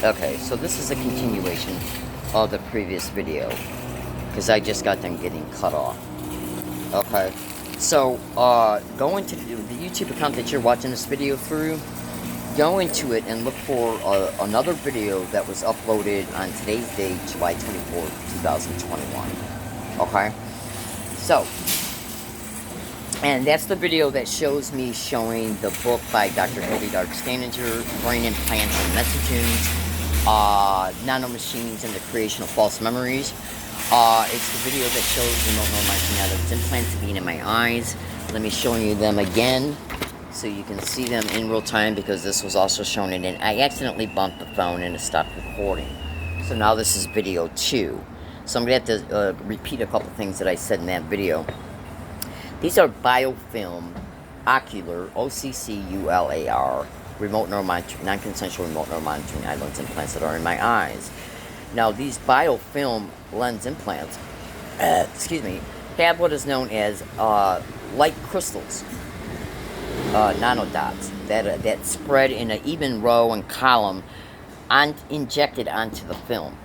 Okay, so this is a continuation of the previous video, because I just got them getting cut off. Okay, so go into the YouTube account that you're watching this video through, go into it and look for another video that was uploaded on today's date, July 24th, 2021. Okay, so, and that's the video that shows me showing the book by Dr. Toby Dark Staninger, Brain Implants and Messages, Nanomachines and the Creation of False Memories. It's the video that shows remote neuromonitoring of those implants being in my eyes. Let me show you them again so you can see them in real time, because this was also shown in it. I accidentally bumped the phone and it stopped recording. So now this is video 2. So I'm going to have to repeat a couple things that I said in that video. These are biofilm ocular, OCCULAR, remote neuromonitoring, non-consensual remote neuromonitoring eye lens implants that are in my eyes. Now, these biofilm lens implants, have what is known as light crystals, nanodots, that spread in an even row and column injected onto the film.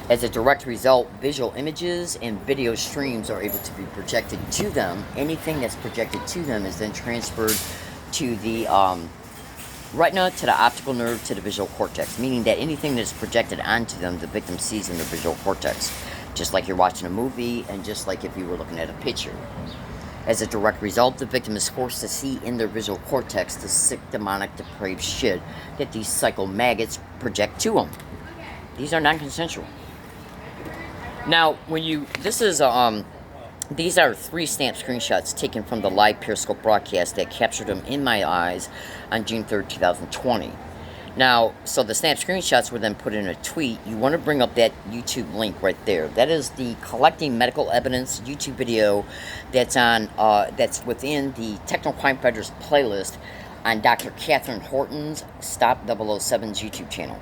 As a direct result, visual images and video streams are able to be projected to them. Anything that's projected to them is then transferred to the retina, to the optical nerve, to the visual cortex, meaning that anything that's projected onto them, the victim sees in the visual cortex, just like you're watching a movie and just like if you were looking at a picture. As a direct result, the victim is forced to see in their visual cortex the sick, demonic, depraved shit that these psycho maggots project to them. These are non-consensual. Now, these are 3 snap screenshots taken from the live Periscope broadcast that captured them in my eyes on June 3rd, 2020. Now, so the snap screenshots were then put in a tweet. You want to bring up that YouTube link right there. That is the Collecting Medical Evidence YouTube video that's on, that's within the Techno Crime Fighters playlist on Dr. Catherine Horton's Stop 007's YouTube channel.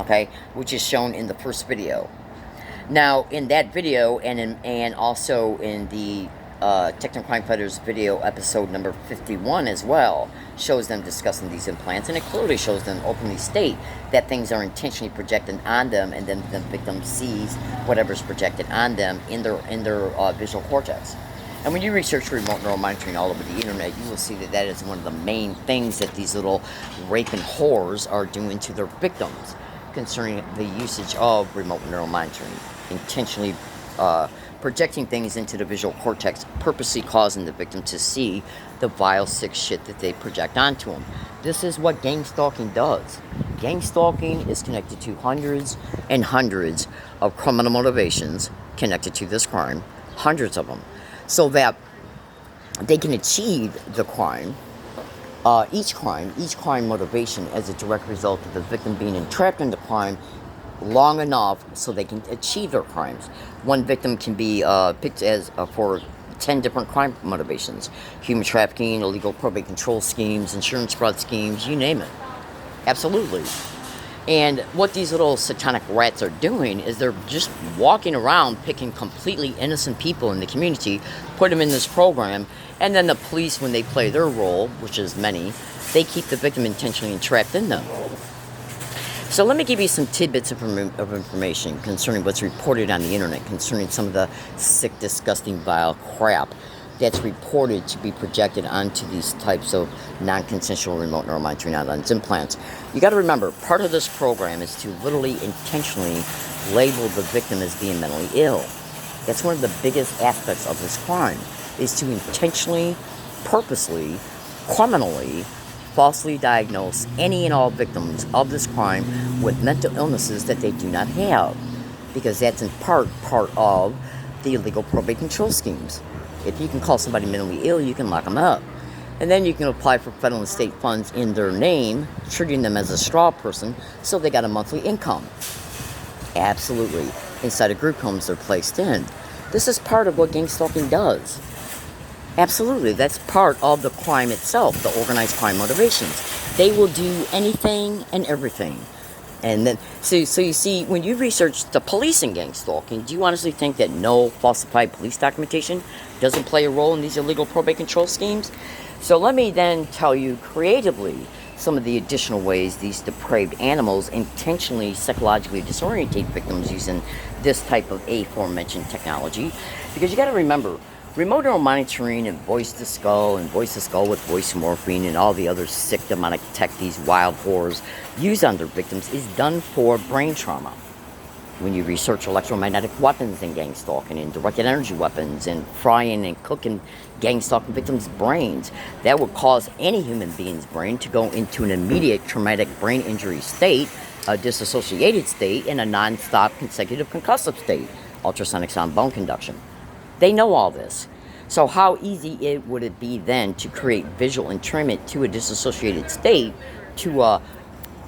Okay, which is shown in the first video. Now, in that video, and also in the Techno Crime Fighters video episode number 51 as well, shows them discussing these implants, and it clearly shows them openly state that things are intentionally projected on them, and then the victim sees whatever's projected on them in their visual cortex. And when you research remote neural monitoring all over the internet, you will see that that is one of the main things that these little raping whores are doing to their victims concerning the usage of remote neural monitoring. Intentionally projecting things into the visual cortex, purposely causing the victim to see the vile, sick shit that they project onto them. This is what gang stalking does. Gang stalking is connected to hundreds and hundreds of criminal motivations connected to this crime, hundreds of them, so that they can achieve the crime, each crime motivation as a direct result of the victim being entrapped in the crime long enough so they can achieve their crimes. One victim can be picked as for 10 different crime motivations: human trafficking, illegal probate control schemes, insurance fraud schemes, you name it. Absolutely. And what these little satanic rats are doing is they're just walking around picking completely innocent people in the community, put them in this program, and then the police, when they play their role, which is many, they keep the victim intentionally entrapped in them. So let me give you some tidbits of information concerning what's reported on the internet, concerning some of the sick, disgusting, vile crap that's reported to be projected onto these types of non-consensual remote neuromonitoring eye lens implants. You got to remember, part of this program is to literally intentionally label the victim as being mentally ill. That's one of the biggest aspects of this crime, is to intentionally, purposely, criminally, falsely diagnose any and all victims of this crime with mental illnesses that they do not have, because that's in part of the illegal probate control schemes. If you can call somebody mentally ill, you can lock them up, and then you can apply for federal and state funds in their name, treating them as a straw person, so they got a monthly income. Absolutely. Inside of group homes they're placed in. This is part of what gang stalking does. Absolutely, that's part of the crime itself, the organized crime motivations. They will do anything and everything. And then, so you see, when you research the police in gang stalking, do you honestly think that no falsified police documentation doesn't play a role in these illegal probate control schemes? So let me then tell you creatively some of the additional ways these depraved animals intentionally psychologically disorientate victims using this type of aforementioned technology. Because you got to remember, remote neural monitoring and voice to skull with voice morphine and all the other sick demonic tech these wild whores use on their victims is done for brain trauma. When you research electromagnetic weapons in gang stalking and directed energy weapons and frying and cooking gang stalking victims' brains, that would cause any human being's brain to go into an immediate traumatic brain injury state, a disassociated state, and a non-stop consecutive concussive state, ultrasonic sound bone conduction. They know all this. So how easy would it be then to create visual entrainment to a disassociated state to a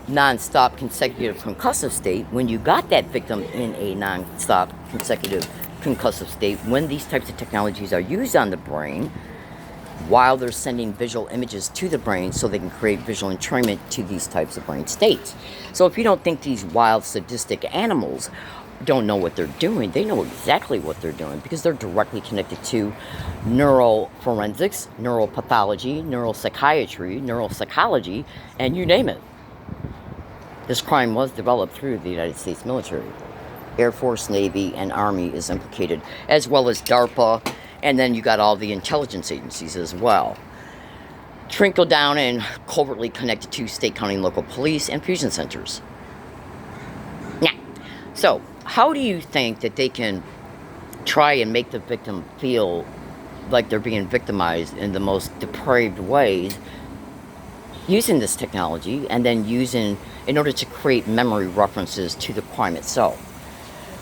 non-stop consecutive concussive state when you got that victim in a non-stop consecutive concussive state when these types of technologies are used on the brain while they're sending visual images to the brain so they can create visual entrainment to these types of brain states. So if you don't think these wild sadistic animals don't know what they're doing, they know exactly what they're doing because they're directly connected to neuroforensics, neuropathology, neuropsychiatry, neuropsychology, and you name it. This crime was developed through the United States military. Air Force, Navy, and Army is implicated, as well as DARPA, and then you got all the intelligence agencies as well. Trickle down and covertly connected to state, county, and local police and fusion centers. Now, so how do you think that they can try and make the victim feel like they're being victimized in the most depraved ways using this technology and then using in order to create memory references to the crime itself?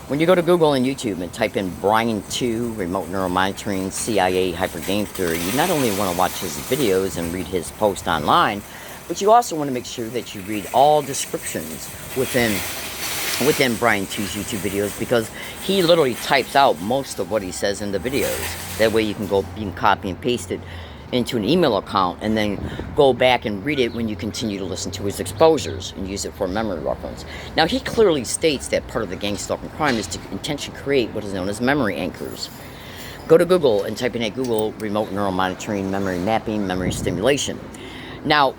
When you go to Google and YouTube and type in Brian 2, remote neuromonitoring, CIA hyper game theory, you not only want to watch his videos and read his post online, but you also want to make sure that you read all descriptions within Brian 2's YouTube videos, because he literally types out most of what he says in the videos. That way you can copy and paste it into an email account and then go back and read it when you continue to listen to his exposures and use it for memory reference. Now, he clearly states that part of the gang stalking crime is to intentionally create what is known as memory anchors. Go to Google and type in at Google remote neural monitoring, memory mapping, memory stimulation. Now,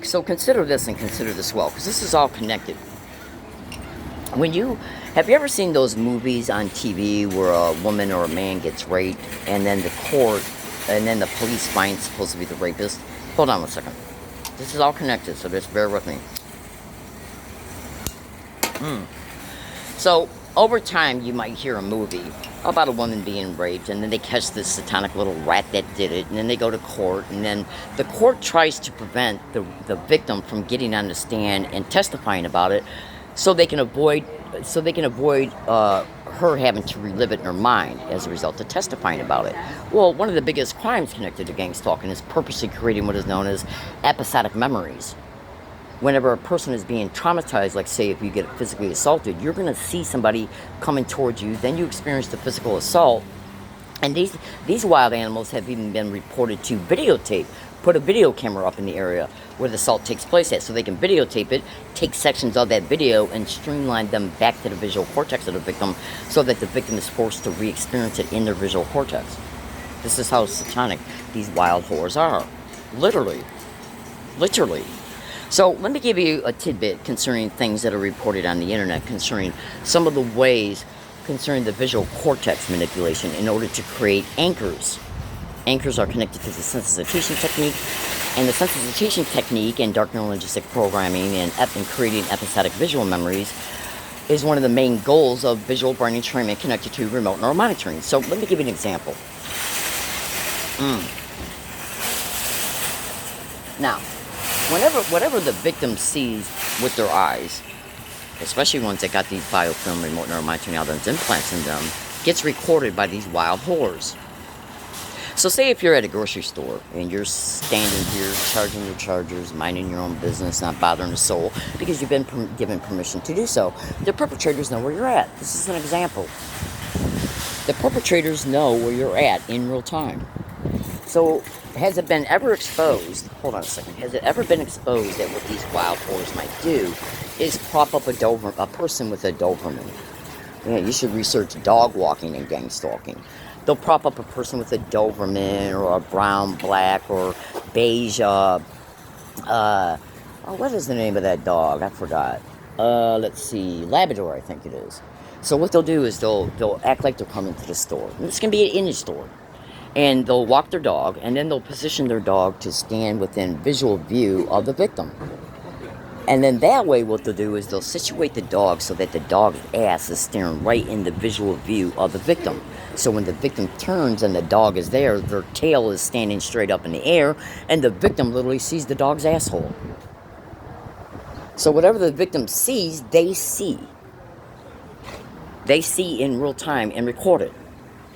so consider this and consider this well, because this is all connected. Have you ever seen those movies on TV where a woman or a man gets raped and then the police finds supposed to be the rapist? Hold on one second. This is all connected, so just bear with me. So, over time, you might hear a movie about a woman being raped, and then they catch this satanic little rat that did it, and then they go to court, and then the court tries to prevent the victim from getting on the stand and testifying about it, so they can avoid her having to relive it in her mind as a result of testifying about it. Well, one of the biggest crimes connected to gang stalking is purposely creating what is known as episodic memories. Whenever a person is being traumatized, like say if you get physically assaulted, you're going to see somebody coming towards you, then you experience the physical assault, and these wild animals have even been reported to videotape, put a video camera up in the area where the assault takes place at, so they can videotape it, take sections of that video, and streamline them back to the visual cortex of the victim so that the victim is forced to re-experience it in their visual cortex. This is how satanic these wild whores are. Literally. So let me give you a tidbit concerning things that are reported on the internet concerning some of the ways concerning the visual cortex manipulation in order to create anchors. Anchors are connected to the sensitization technique, and the sensitization technique and dark neurolinguistic programming and creating episodic visual memories is one of the main goals of visual brain entrainment connected to remote neural monitoring. So let me give you an example. Now, whatever the victim sees with their eyes, especially ones that got these biofilm remote neural monitoring algorithms implants in them, gets recorded by these wild whores. So say if you're at a grocery store and you're standing here charging your chargers, minding your own business, not bothering a soul because you've been given permission to do so, the perpetrators know where you're at. This is an example. The perpetrators know where you're at in real time. So has it been ever exposed, hold on a second, has it ever been exposed that what these wild whores might do is prop up a person with a Doberman? Yeah, you should research dog walking and gang stalking. They'll prop up a person with a Doberman or a brown, black, or beige Oh, what is the name of that dog? I forgot. Let's see, Labrador, I think it is. So what they'll do is they'll act like they're coming to the store. This can be an indie store, and they'll walk their dog, and then they'll position their dog to stand within visual view of the victim. And then that way, what they'll do is they'll situate the dog so that the dog's ass is staring right in the visual view of the victim. So when the victim turns and the dog is there, their tail is standing straight up in the air, and the victim literally sees the dog's asshole. So whatever the victim sees, they see. They see in real time and record it.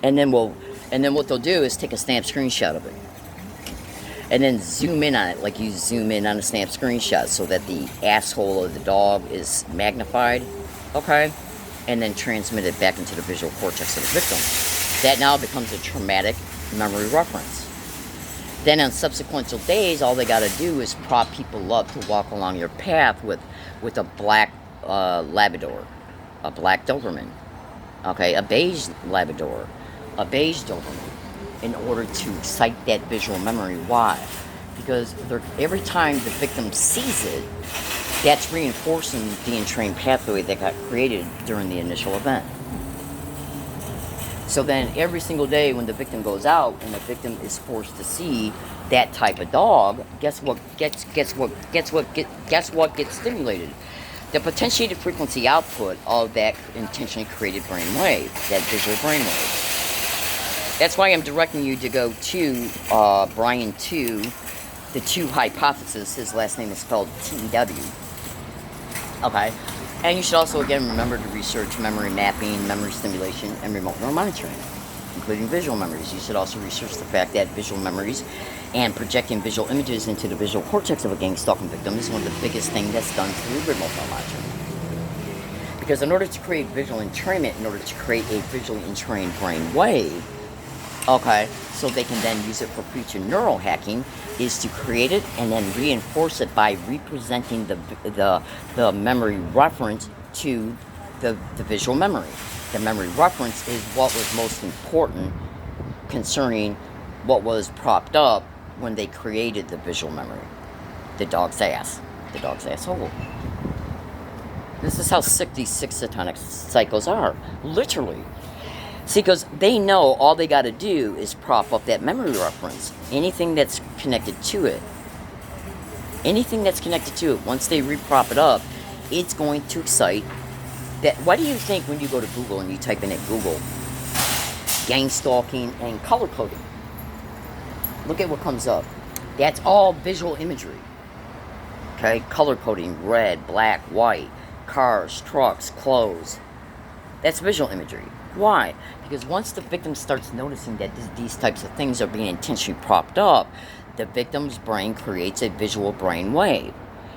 And then what they'll do is take a snap screenshot of it. And then zoom in on it like you zoom in on a snap screenshot so that the asshole of the dog is magnified, okay? And then transmit it back into the visual cortex of the victim. That now becomes a traumatic memory reference. Then on subsequent days, all they gotta do is prop people up to walk along your path with a black Labrador, a black Doberman, okay? A beige Labrador, a beige Doberman, in order to excite that visual memory. Why? Because every time the victim sees it, that's reinforcing the entrained pathway that got created during the initial event. So then every single day when the victim goes out and the victim is forced to see that type of dog, guess what gets stimulated? The potentiated frequency output of that intentionally created brainwave, that visual brainwave. That's why I'm directing you to go to Brian 2, the 2 hypothesis. His last name is spelled T-E-W. Okay. And you should also, again, remember to research memory mapping, memory stimulation, and remote neural monitoring, including visual memories. You should also research the fact that visual memories and projecting visual images into the visual cortex of a gang stalking victim is one of the biggest things that's done through remote neural monitoring. Because in order to create visual entrainment, in order to create a visually entrained brain wave, okay, so they can then use it for future neural hacking, is to create it and then reinforce it by representing the memory reference to the visual memory. The memory reference is what was most important concerning what was propped up when they created the visual memory. The dog's ass. The dog's asshole. This is how sick these 6 satanic cycles are. Literally. See, because they know all they got to do is prop up that memory reference. Anything that's connected to it. Anything that's connected to it, once they reprop it up, it's going to excite that. What do you think when you go to Google and you type in at Google, gang stalking and color coding? Look at what comes up. That's all visual imagery. Okay, color coding, red, black, white, cars, trucks, clothes. That's visual imagery. Why? Because once the victim starts noticing that these types of things are being intentionally propped up, the victim's brain creates a visual brain wave.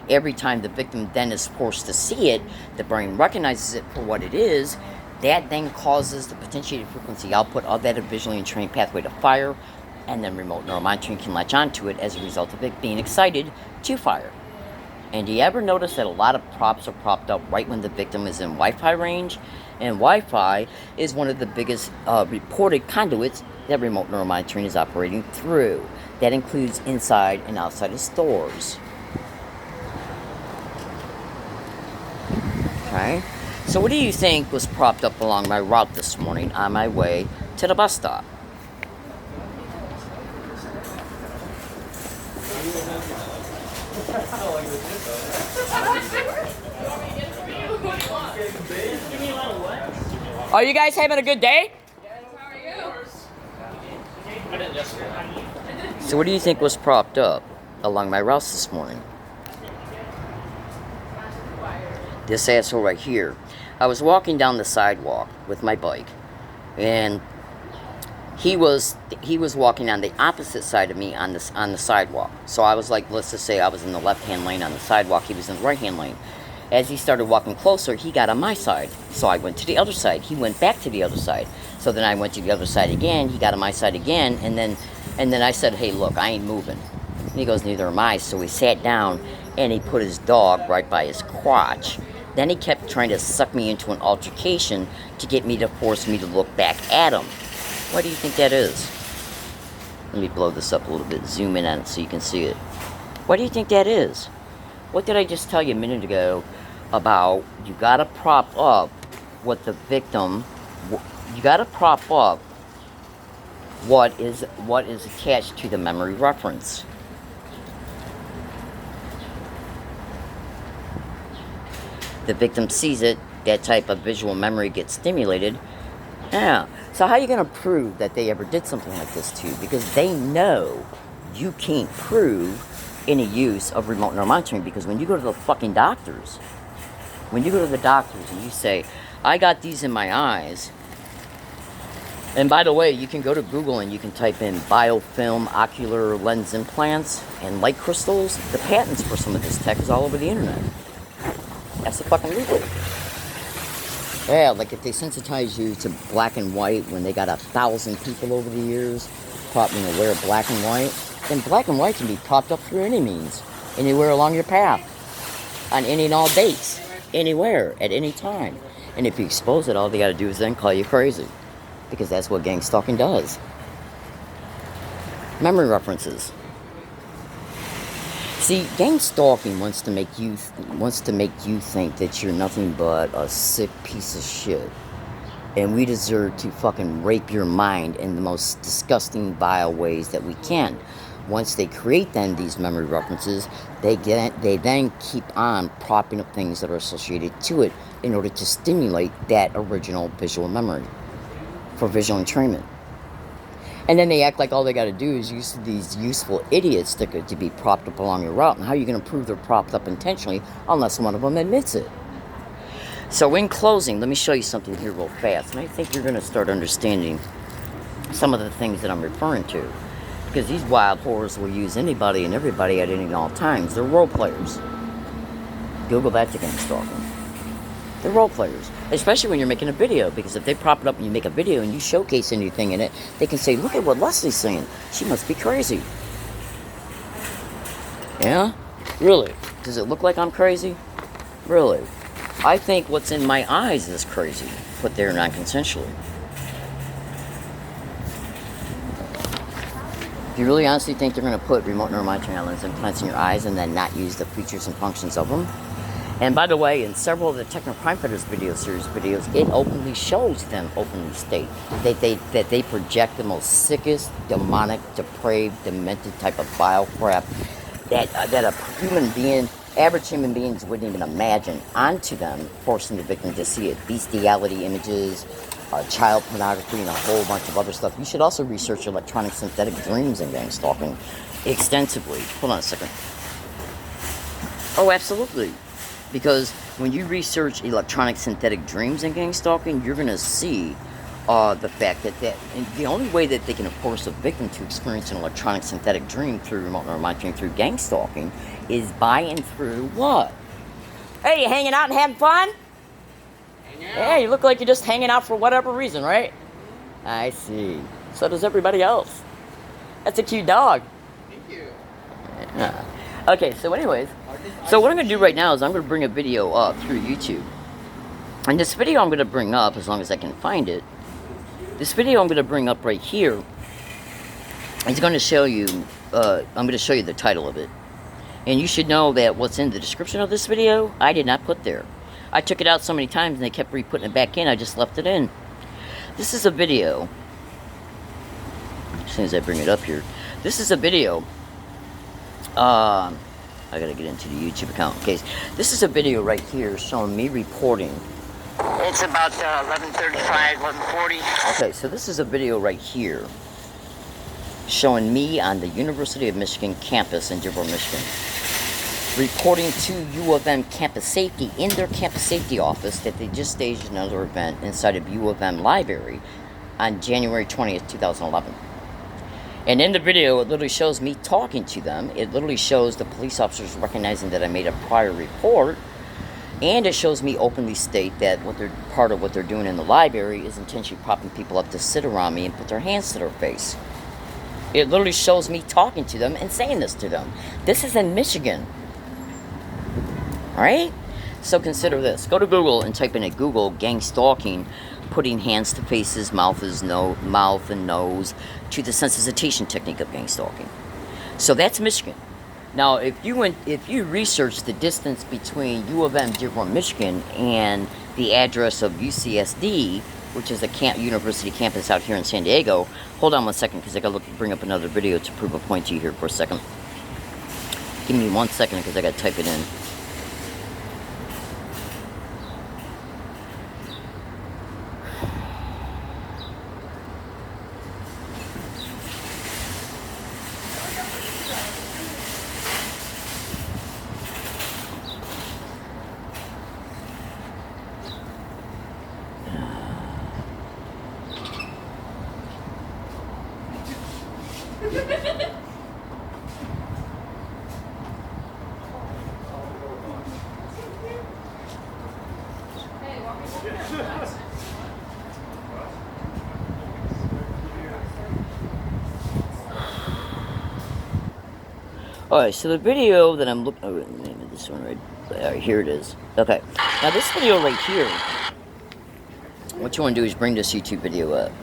Every time the victim then is forced to see it, the brain recognizes it for what it is. That then causes the potentiated frequency output of that visually entrained pathway to fire, and then remote neural monitoring can latch onto it as a result of it being excited to fire. And do you ever notice that a lot of props are propped up right when the victim is in Wi-Fi range? And Wi-Fi is one of the biggest reported conduits that remote neural monitoring is operating through. That includes inside and outside of stores. Okay, so what do you think was propped up along my route this morning on my way to the bus stop? Are you guys having a good day? How are you? So what do you think was propped up along my routes this morning? This asshole right here. I was walking down the sidewalk with my bike, and he was walking on the opposite side of me on the sidewalk. So I was like, let's just say I was in the left-hand lane on the sidewalk, he was in the right-hand lane. As he started walking closer, he got on my side. So I went to the other side. He went back to the other side. So then I went to the other side again. He got on my side again. And then I said, hey, look, I ain't moving. And he goes, neither am I. So he sat down, and he put his dog right by his crotch. Then he kept trying to suck me into an altercation to get me to force me to look back at him. What do you think that is? Let me blow this up a little bit. Zoom in on it so you can see it. What do you think that is? What did I just tell you a minute ago about you got to prop up what the victim, you got to prop up what is attached to the memory reference. The victim sees it, that type of visual memory gets stimulated. Yeah. So how are you going to prove that they ever did something like this to you? Because they know you can't prove any use of remote neuromonitoring, because when you go to the fucking doctors, and you say, I got these in my eyes, and by the way, you can go to Google and you can type in biofilm ocular lens implants and light crystals. The patents for some of this tech is all over the internet. That's the fucking legal. Yeah, like if they sensitize you to black and white when they got 1,000 people over the years taught me to wear black and white, then black and white can be propped up through any means, anywhere along your path, on any and all dates, anywhere, at any time. And if you expose it, all they got to do is then call you crazy, because that's what gang stalking does. Memory references. See, gang stalking wants to make you think that you're nothing but a sick piece of shit, and we deserve to fucking rape your mind in the most disgusting, vile ways that we can. Once they create then these memory references, they then keep on propping up things that are associated to it in order to stimulate that original visual memory for visual entrainment. And then they act like all they got to do is use these useful idiots to be propped up along your route. And how are you going to prove they're propped up intentionally unless one of them admits it? So in closing, let me show you something here real fast. And I think you're going to start understanding some of the things that I'm referring to. Because these wild whores will use anybody and everybody at any and all times. They're role players. Google that to gang stalking. They're role players, especially when you're making a video, because if they prop it up and you make a video and you showcase anything in it, they can say, look at what Leslie's saying. She must be crazy. Yeah? Really? Does it look like I'm crazy? Really? I think what's in my eyes is crazy, put there non-consensually. If you really honestly think they're going to put remote neuromonitoring lens implants in your eyes and then not use the features and functions of them? And by the way, in several of the Techno Crime Fighters video series videos, it openly shows them openly state that they project the most sickest, demonic, depraved, demented type of vile crap that a human being, average human beings wouldn't even imagine onto them, forcing the victim to see it. Bestiality images, child pornography, and a whole bunch of other stuff. You should also research electronic synthetic dreams and gang stalking extensively. Hold on a second. Oh, absolutely. Because when you research electronic synthetic dreams and gang stalking, you're going to see the fact that the only way that they can force a victim to experience an electronic synthetic dream through remote neuromonitoring, through gang stalking, is by and through what? Hey, you hanging out and having fun? Yeah, you look like you're just hanging out for whatever reason, right? I see. So does everybody else. That's a cute dog. Thank you. Yeah. Okay, so anyways, so what I'm going to do right now is I'm going to bring a video up through YouTube. And this video I'm going to bring up, as long as I can find it, this video I'm going to bring up right here is going to show you, I'm going to show you the title of it. And you should know that what's in the description of this video, I did not put there. I took it out so many times and they kept re-putting it back in, I just left it in. This is a video, as soon as I bring it up here, this is a video, I gotta get into the YouTube account. Okay, this is a video right here showing me reporting. It's about 11:35, 11:40. Okay, so this is a video right here showing me on the University of Michigan campus in Dearborn, Michigan, reporting to U of M campus safety in their campus safety office that they just staged another event inside of U of M library on January 20th, 2011. And in the video, it literally shows me talking to them. It literally shows the police officers recognizing that I made a prior report. And it shows me openly state that part of what they're doing in the library is intentionally propping people up to sit around me and put their hands to their face. It literally shows me talking to them and saying this to them. This is in Michigan. Alright? So consider this. Go to Google and type in at Google gang stalking, putting hands to faces, mouth and nose to the sensitization technique of gang stalking. So that's Michigan. Now, if you research the distance between U of M, Dearborn, Michigan, and the address of UCSD, which is a university campus out here in San Diego. Hold on one second, because I got to bring up another video to prove a point to you here for a second. Give me 1 second, because I got to type it in. Alright, so the video that I'm looking... Oh, wait, the name of this one right here it is. Okay. Now, this video right here, what you want to do is bring this YouTube video up.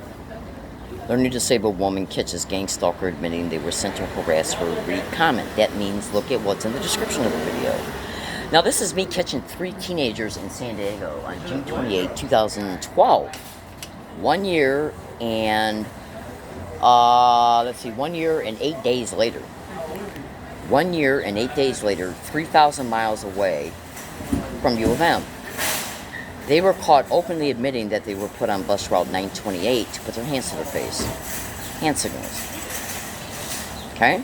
Learning disabled woman catches gang stalker admitting they were sent to harass her. Read comment. That means look at what's in the description of the video. Now, this is me catching 3 teenagers in San Diego on June 28, 2012. 1 year and... let's see, 1 year and 8 days later. 1 year and 8 days later, 3,000 miles away from U of M. They were caught openly admitting that they were put on bus route 928 to put their hands to their face. Hand signals. Okay?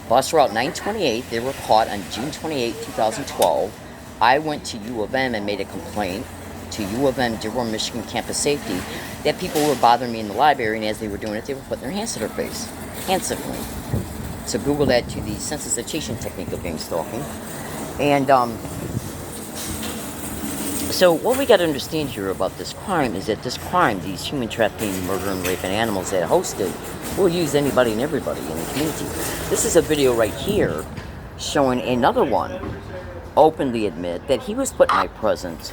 Bus route 928, they were caught on June 28, 2012. I went to U of M and made a complaint to U of M, Dearborn, Michigan Campus Safety, that people were bothering me in the library, and as they were doing it, they were putting their hands to their face. Hand signaling. So Google that to the sensitization technique of gang stalking. And, so what we got to understand here about this crime is that this crime, these human trafficking, murder, and raping animals that hosted, will use anybody and everybody in the community. This is a video right here showing another one openly admit that he was put in my presence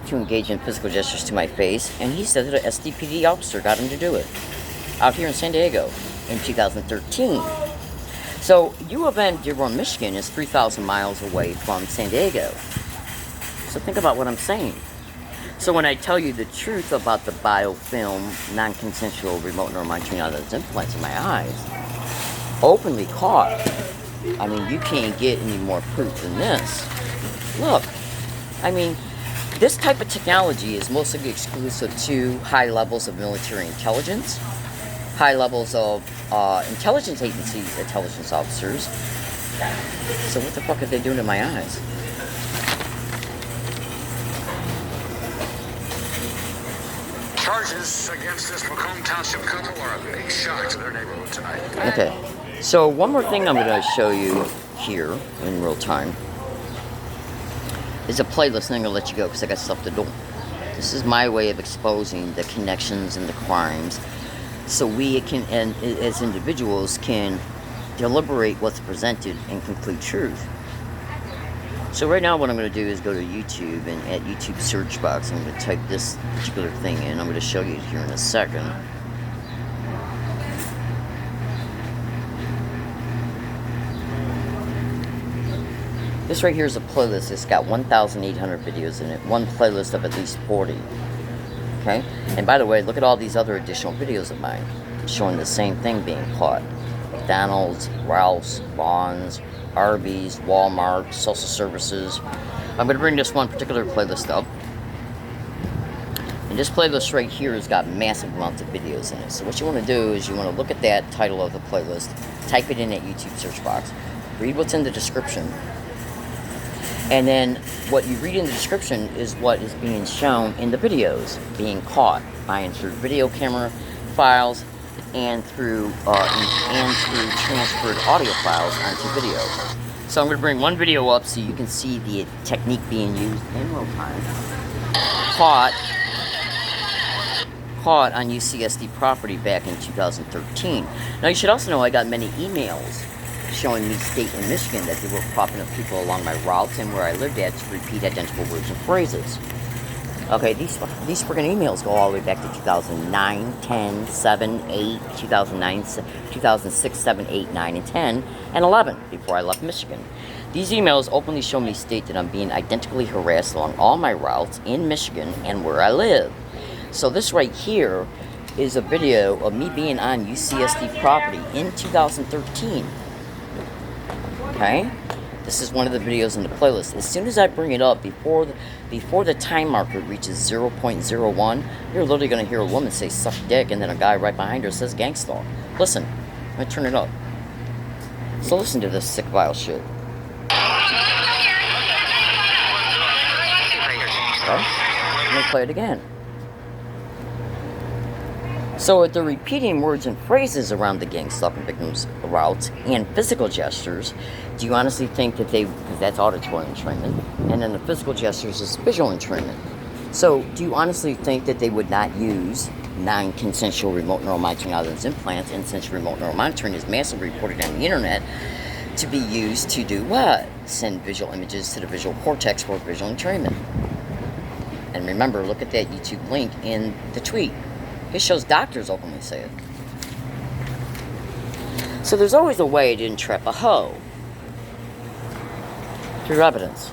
to engage in physical gestures to my face, and he said that an SDPD officer got him to do it out here in San Diego in 2013. So U of M, Dearborn, Michigan is 3,000 miles away from San Diego. So think about what I'm saying. So when I tell you the truth about the biofilm, non-consensual remote neuromonitoring out of those implants in my eyes, openly caught, I mean, you can't get any more proof than this. Look, I mean, this type of technology is mostly exclusive to high levels of military intelligence, high levels of intelligence agencies, intelligence officers. So what the fuck are they doing to my eyes? Charges against this Macomb Township couple are a big shock to their neighborhood tonight. Okay, so one more thing I'm going to show you here in real time is a playlist, and I'm going to let you go because I got stuff to do. This is my way of exposing the connections and the crimes, so we can, and as individuals, can deliberate what's presented in complete truth. So right now what I'm going to do is go to YouTube, and at YouTube search box I'm going to type this particular thing in. I'm going to show you here in a second. This right here is a playlist. It's got 1,800 videos in it. One playlist of at least 40. Okay? And by the way, look at all these other additional videos of mine showing the same thing being caught. McDonald's, Ralph's, Vons, Arby's, Walmart, social services. I'm going to bring this one particular playlist up. And this playlist right here has got massive amounts of videos in it. So what you want to do is you want to look at that title of the playlist, type it in at YouTube search box, read what's in the description, and then what you read in the description is what is being shown in the videos, being caught by through video camera files and through transferred audio files onto video. So I'm going to bring one video up so you can see the technique being used in real time. Caught on UCSD property back in 2013. Now you should also know I got many emails showing me state in Michigan that they were propping up people along my routes and where I lived at to repeat identical words and phrases. Okay, these friggin' emails go all the way back to 2009, 10, 7, 8, 2009, 2006, 7, 8, 9, and 10, and 11, before I left Michigan. These emails openly show me state that I'm being identically harassed along all my routes in Michigan and where I live. So this right here is a video of me being on UCSD property in 2013. Okay? This is one of the videos in the playlist. As soon as I bring it up, before the time marker reaches 0.01, you're literally going to hear a woman say, suck dick, and then a guy right behind her says, gangstar. Listen. I'm going to turn it up. So listen to this sick, vile shit. Okay? Let me play it again. So if they're repeating words and phrases around the gang stalking victims' routes and physical gestures, do you honestly think that that's auditory entrainment, and then the physical gestures is visual entrainment? So do you honestly think that they would not use non-consensual remote neural monitoring other than implants, and since remote neural monitoring is massively reported on the internet, to be used to do what? Send visual images to the visual cortex for visual entrainment. And remember, look at that YouTube link in the tweet. It shows doctors openly say it. So there's always a way to entrap a hoe. Through evidence.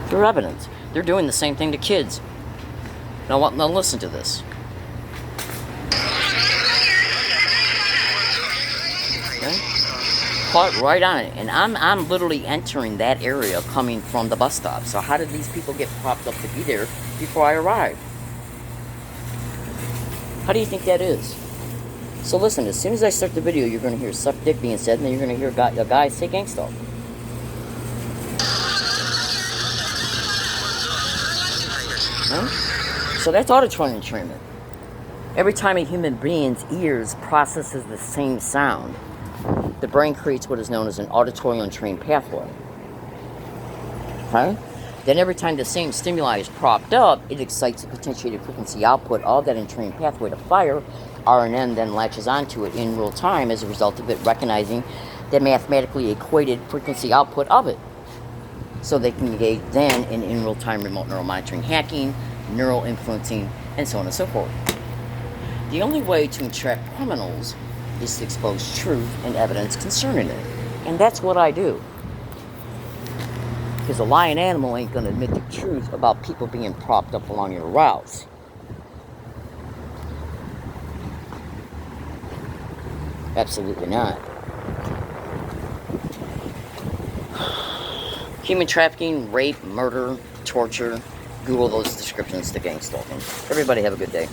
Through evidence. They're doing the same thing to kids. Now listen to this. Okay? Caught right on it. And I'm literally entering that area coming from the bus stop. So how did these people get propped up to be there before I arrived? How do you think that is? So listen, as soon as I start the video, you're going to hear suck dick being said, and then you're going to hear a guy say gangsta. Huh? So that's auditory entrainment. Every time a human being's ears processes the same sound, the brain creates what is known as an auditory untrained pathway. Okay? Then every time the same stimuli is propped up, it excites the potentiated frequency output of that entrained pathway to fire. RNN then latches onto it in real time as a result of it recognizing the mathematically equated frequency output of it. So they can engage then in real time remote neural monitoring, hacking, neural influencing, and so on and so forth. The only way to entrap criminals is to expose truth and evidence concerning it. And that's what I do. Because a lion animal ain't going to admit the truth about people being propped up along your routes. Absolutely not. Human trafficking, rape, murder, torture. Google those descriptions to gang stalking. Everybody have a good day.